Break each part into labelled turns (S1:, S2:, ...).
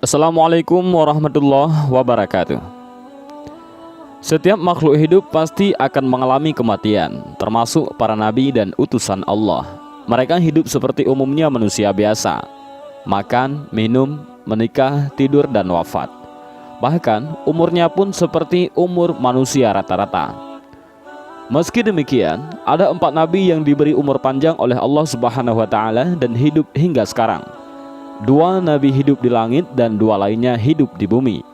S1: Assalamualaikum warahmatullahi wabarakatuh. Setiap makhluk hidup pasti akan mengalami kematian, termasuk para nabi dan utusan Allah. Mereka hidup seperti umumnya manusia biasa, makan, minum, menikah, tidur, dan wafat. Bahkan umurnya pun seperti umur manusia rata-rata. Meski demikian, ada 4 nabi yang diberi umur panjang oleh Allah Subhanahu wa Ta'ala dan hidup hingga sekarang. 2 nabi hidup di langit dan 2 lainnya hidup di bumi.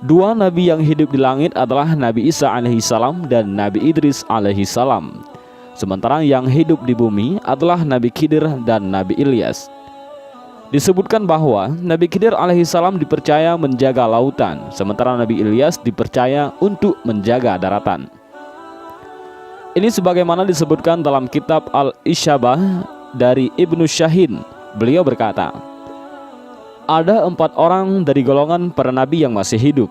S1: 2 nabi yang hidup di langit adalah Nabi Isa alaihissalam dan Nabi Idris alaihissalam. Sementara yang hidup di bumi adalah Nabi Khidir dan Nabi Ilyas. Disebutkan bahwa Nabi Khidir alaihissalam dipercaya menjaga lautan, sementara Nabi Ilyas dipercaya untuk menjaga daratan. Ini sebagaimana disebutkan dalam kitab Al-Isyabah dari Ibnu Syahin. Beliau berkata, ada 4 orang dari golongan para nabi yang masih hidup.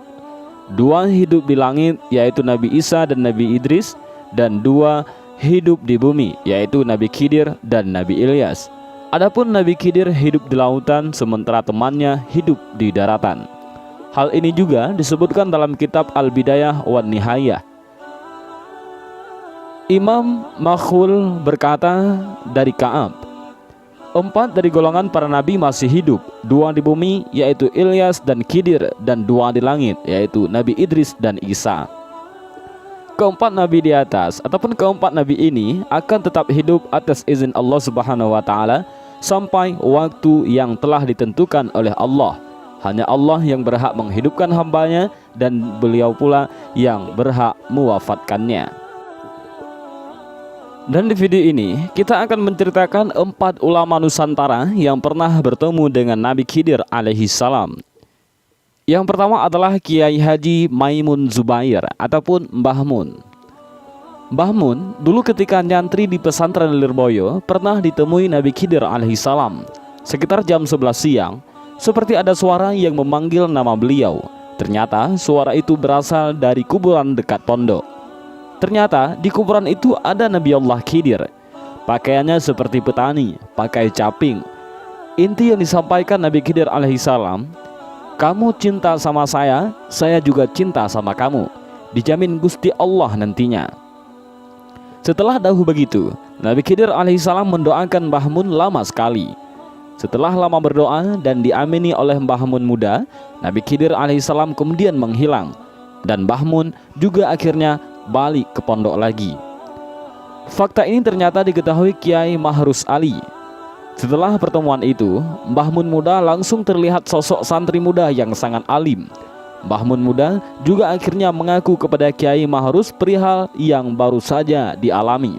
S1: 2 hidup di langit, yaitu Nabi Isa dan Nabi Idris, dan 2 hidup di bumi, yaitu Nabi Khidir dan Nabi Ilyas. Adapun Nabi Khidir hidup di lautan, sementara temannya hidup di daratan. Hal ini juga disebutkan dalam kitab Al-Bidayah wan Nihayah. Imam Makhul berkata dari Ka'ab, 4 dari golongan para nabi masih hidup, 2 di bumi yaitu Ilyas dan Khidir, dan 2 di langit yaitu Nabi Idris dan Isa. Keempat nabi di atas ataupun keempat nabi ini akan tetap hidup atas izin Allah Subhanahu wa Ta'ala sampai waktu yang telah ditentukan oleh Allah. Hanya Allah yang berhak menghidupkan hambanya dan beliau pula yang berhak mewafatkannya. Dan di video ini kita akan menceritakan 4 ulama Nusantara yang pernah bertemu dengan Nabi Khidir alaihissalam. Yang pertama adalah Kiai Haji Maimun Zubair ataupun Mbah Mun. Mbah Mun dulu ketika nyantri di pesantren Lirboyo pernah ditemui Nabi Khidir alaihissalam. Sekitar jam 11 siang, seperti ada suara yang memanggil nama beliau. Ternyata suara itu berasal dari kuburan dekat pondok. Ternyata di kuburan itu ada Nabi Allah Khidir. Pakaiannya seperti petani, pakai caping. Inti yang disampaikan Nabi Khidir alaihissalam, kamu cinta sama saya juga cinta sama kamu. Dijamin Gusti Allah nantinya. Setelah dahulu begitu, Nabi Khidir alaihissalam mendoakan Mbah Mun lama sekali. Setelah lama berdoa dan diamini oleh Mbah Mun muda, Nabi Khidir alaihissalam kemudian menghilang. Dan Mbah Mun juga akhirnya balik ke pondok lagi. Fakta ini ternyata diketahui Kiai Mahrus Ali. Setelah pertemuan itu, Mbah Mun muda langsung terlihat sosok santri muda yang sangat alim. Mbah Mun muda juga akhirnya mengaku kepada Kiai Mahrus perihal yang baru saja dialami.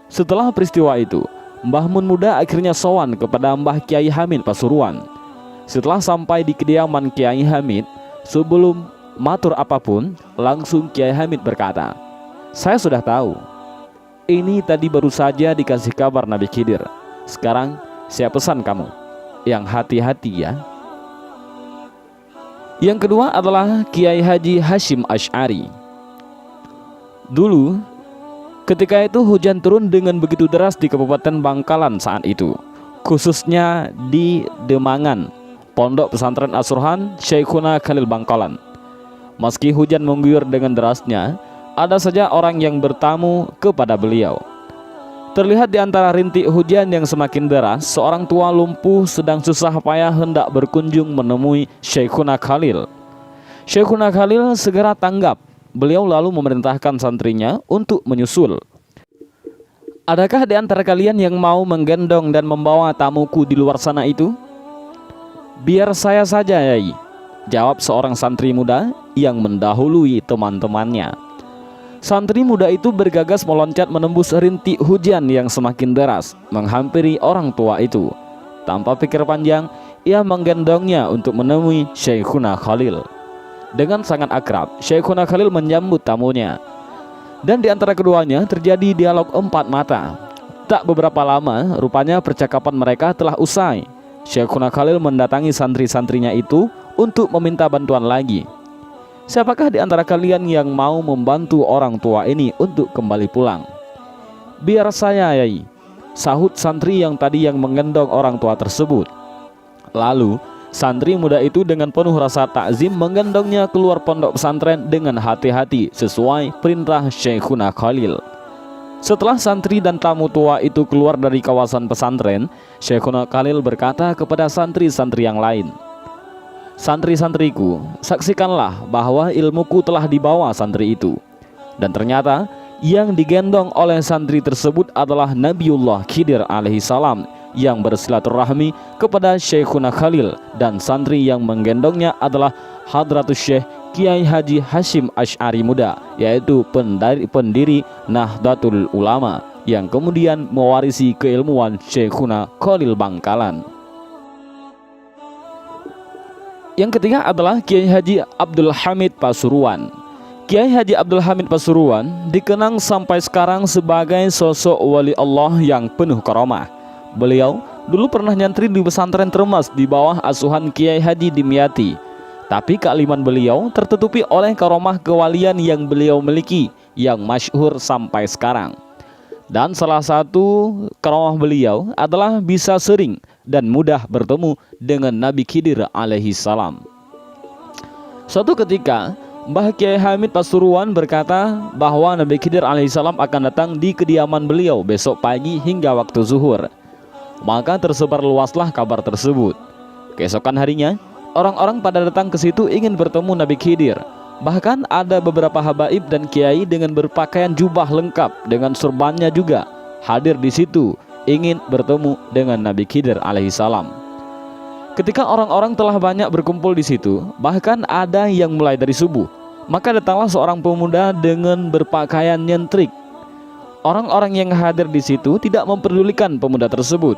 S1: Setelah peristiwa itu, Mbah Mun muda akhirnya sowan kepada Mbah Kiai Hamid Pasuruan. Setelah sampai di kediaman Kiai Hamid, sebelum matur apapun, langsung Kiai Hamid berkata, saya sudah tahu. Ini tadi baru saja dikasih kabar Nabi Khidir. Sekarang saya pesan kamu yang hati-hati ya. Yang kedua adalah Kiai Haji Hashim Asy'ari. Dulu ketika itu hujan turun dengan begitu deras di Kabupaten Bangkalan saat itu, khususnya di Demangan, Pondok Pesantren As-Surhan Syekhuna Khalil Bangkalan. Meski hujan mengguyur dengan derasnya, ada saja orang yang bertamu kepada beliau. Terlihat di antara rintik hujan yang semakin deras, seorang tua lumpuh sedang susah payah hendak berkunjung menemui Syekhuna Khalil. Syekhuna Khalil segera tanggap. Beliau lalu memerintahkan santrinya untuk menyusul. Adakah di antara kalian yang mau menggendong dan membawa tamuku di luar sana itu? Biar saya saja, Yai, jawab seorang santri muda yang mendahului teman-temannya. Santri muda itu bergagas meloncat menembus rintik hujan yang semakin deras, menghampiri orang tua itu. Tanpa pikir panjang, ia menggendongnya untuk menemui Syekhuna Khalil. Dengan sangat akrab, Syekhuna Khalil menyambut tamunya. Dan di antara keduanya terjadi dialog 4 mata. Tak beberapa lama, rupanya percakapan mereka telah usai. Syekhuna Khalil mendatangi santri-santrinya itu untuk meminta bantuan lagi. Siapakah di antara kalian yang mau membantu orang tua ini untuk kembali pulang? Biar saya, Yai, sahut santri yang tadi yang menggendong orang tua tersebut. Lalu Santri muda itu dengan penuh rasa takzim menggendongnya keluar pondok pesantren dengan hati-hati sesuai perintah Syekhuna Khalil. Setelah santri dan tamu tua itu keluar dari kawasan pesantren, Syekhuna Khalil berkata kepada santri-santri yang lain, "Santri-santriku, saksikanlah bahwa ilmuku telah dibawa santri itu." Dan ternyata yang digendong oleh santri tersebut adalah Nabiullah Khidir alaihissalam yang bersilaturahmi kepada Syekhuna Khalil, dan santri yang menggendongnya adalah Hadratus Syekh Kiai Haji Hashim Asy'ari Muda, yaitu pendiri Nahdlatul Ulama yang kemudian mewarisi keilmuan Syekhuna Khalil Bangkalan. Yang ketiga adalah Kiai Haji Abdul Hamid Pasuruan. Kiai Haji Abdul Hamid Pasuruan dikenang sampai sekarang sebagai sosok wali Allah yang penuh karamah. Beliau dulu pernah nyantri di pesantren Termas di bawah asuhan Kiai Haji Dimyati. Tapi kealiman beliau tertutupi oleh karamah kewalian yang beliau miliki yang masyhur sampai sekarang. Dan salah satu karamah beliau adalah bisa sering dan mudah bertemu dengan Nabi Khidir alaihissalam. Suatu ketika Mbah Kiai Hamid Pasuruan berkata bahwa Nabi Khidir alaihissalam akan datang di kediaman beliau besok pagi hingga waktu zuhur. Maka tersebar luaslah kabar tersebut. Keesokan harinya, orang-orang pada datang ke situ ingin bertemu Nabi Khidir. Bahkan ada beberapa habaib dan kiai dengan berpakaian jubah lengkap dengan surbannya juga hadir di situ ingin bertemu dengan Nabi Khidir alaihissalam. Ketika orang-orang telah banyak berkumpul di situ, bahkan ada yang mulai dari subuh, maka datanglah seorang pemuda dengan berpakaian nyentrik. Orang-orang yang hadir di situ tidak memperdulikan pemuda tersebut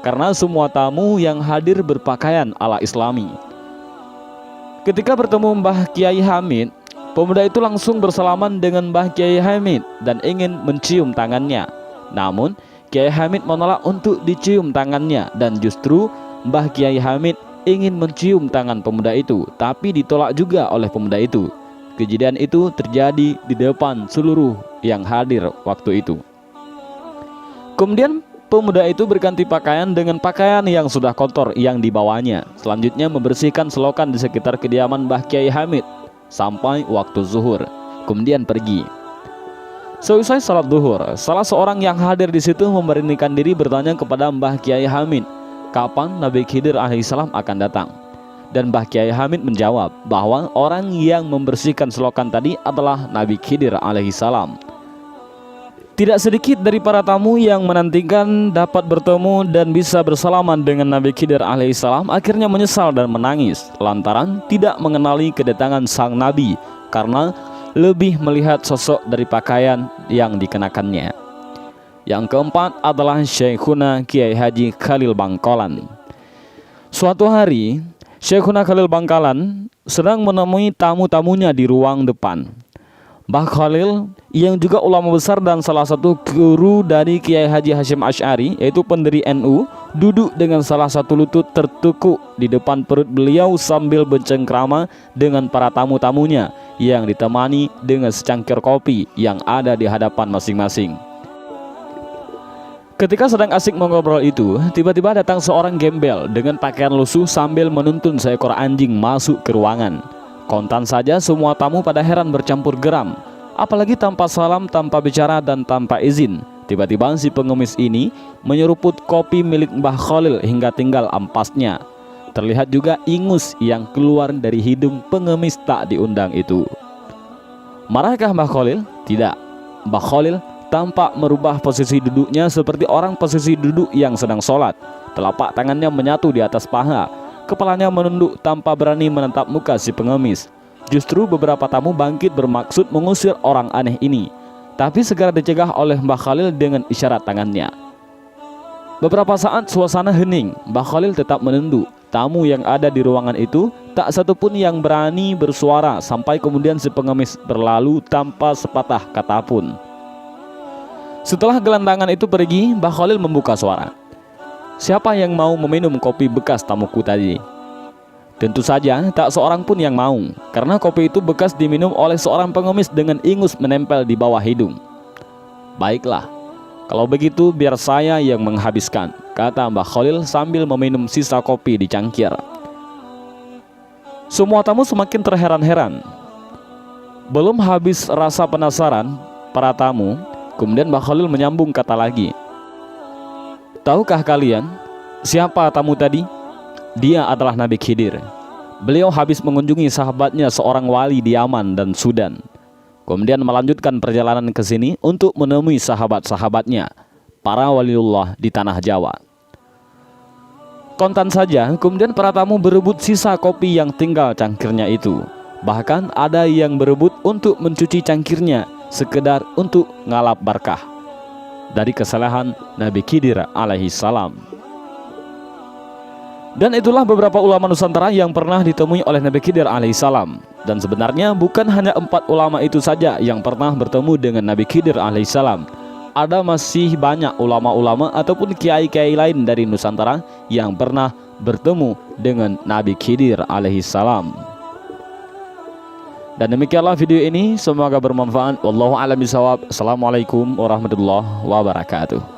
S1: karena semua tamu yang hadir berpakaian ala Islami. Ketika bertemu Mbah Kiai Hamid, pemuda itu langsung bersalaman dengan Mbah Kiai Hamid dan ingin mencium tangannya. Namun Kiai Hamid menolak untuk dicium tangannya, dan justru Mbah Kiai Hamid ingin mencium tangan pemuda itu, tapi ditolak juga oleh pemuda itu. Kejadian itu terjadi di depan seluruh yang hadir waktu itu. Kemudian pemuda itu berganti pakaian dengan pakaian yang sudah kotor yang dibawanya. Selanjutnya membersihkan selokan di sekitar kediaman Mbah Kiai Hamid sampai waktu zuhur, kemudian pergi. Seusai salat zuhur, salah seorang yang hadir di situ memberanikan diri bertanya kepada Mbah Kiai Hamid, kapan Nabi Khidir alaihissalam akan datang? Dan Mbah Kiai Hamid menjawab bahwa orang yang membersihkan selokan tadi adalah Nabi Khidir alaihissalam. Tidak sedikit dari para tamu yang menantikan dapat bertemu dan bisa bersalaman dengan Nabi Khidir alaihissalam akhirnya menyesal dan menangis lantaran tidak mengenali kedatangan sang Nabi karena lebih melihat sosok dari pakaian yang dikenakannya. Yang keempat adalah Syekhuna Kiai Haji Khalil Bangkalan. Suatu hari Syekhuna Khalil Bangkalan sedang menemui tamu-tamunya di ruang depan. Mbah Khalil yang juga ulama besar dan salah satu guru dari Kiai Haji Hashim Asy'ari, yaitu pendiri NU, duduk dengan salah satu lutut tertekuk di depan perut beliau sambil bercengkrama dengan para tamu-tamunya yang ditemani dengan secangkir kopi yang ada di hadapan masing-masing. Ketika sedang asik mengobrol itu, tiba-tiba datang seorang gembel dengan pakaian lusuh sambil menuntun seekor anjing masuk ke ruangan. Kontan saja semua tamu pada heran bercampur geram, apalagi tanpa salam, tanpa bicara, dan tanpa izin. Tiba-tiba si pengemis ini menyeruput kopi milik Mbah Khalil hingga tinggal ampasnya. Terlihat juga ingus yang keluar dari hidung pengemis tak diundang itu. Marahkah Mbah Khalil? Tidak. Mbah Khalil tampak merubah posisi duduknya seperti orang posisi duduk yang sedang sholat. Telapak tangannya menyatu di atas paha, kepalanya menunduk tanpa berani menatap muka si pengemis. Justru beberapa tamu bangkit bermaksud mengusir orang aneh ini, tapi segera dicegah oleh Mbah Khalil dengan isyarat tangannya. Beberapa saat suasana hening, Mbah Khalil tetap menunduk. Tamu yang ada di ruangan itu tak satupun yang berani bersuara sampai kemudian si pengemis berlalu tanpa sepatah kata pun. Setelah gelandangan itu pergi, Mbah Khalil membuka suara. Siapa yang mau meminum kopi bekas tamuku tadi? Tentu saja tak seorang pun yang mau, karena kopi itu bekas diminum oleh seorang pengemis dengan ingus menempel di bawah hidung. Baiklah, kalau begitu biar saya yang menghabiskan, kata Mbah Khalil sambil meminum sisa kopi di cangkir. Semua tamu semakin terheran-heran. Belum habis rasa penasaran para tamu, kemudian Mbah Khalil menyambung kata lagi, "Tahukah kalian siapa tamu tadi? Dia adalah Nabi Khidir. Beliau habis mengunjungi sahabatnya seorang wali di Yaman dan Sudan. Kemudian melanjutkan perjalanan ke sini untuk menemui sahabat-sahabatnya, para waliullah di tanah Jawa." Kontan saja, kemudian para tamu berebut sisa kopi yang tinggal cangkirnya itu. Bahkan ada yang berebut untuk mencuci cangkirnya, sekedar untuk ngalap berkah dari kesalahan Nabi Khidir alaihi salam. Dan itulah beberapa ulama Nusantara yang pernah ditemui oleh Nabi Khidir alaihi salam. Dan sebenarnya bukan hanya 4 ulama itu saja yang pernah bertemu dengan Nabi Khidir alaihi salam. Ada masih banyak ulama-ulama ataupun kiai-kiai lain dari Nusantara yang pernah bertemu dengan Nabi Khidir alaihi salam. Dan demikianlah video ini, semoga bermanfaat. Wallahu a'lam bishawab. Assalamualaikum warahmatullahi wabarakatuh.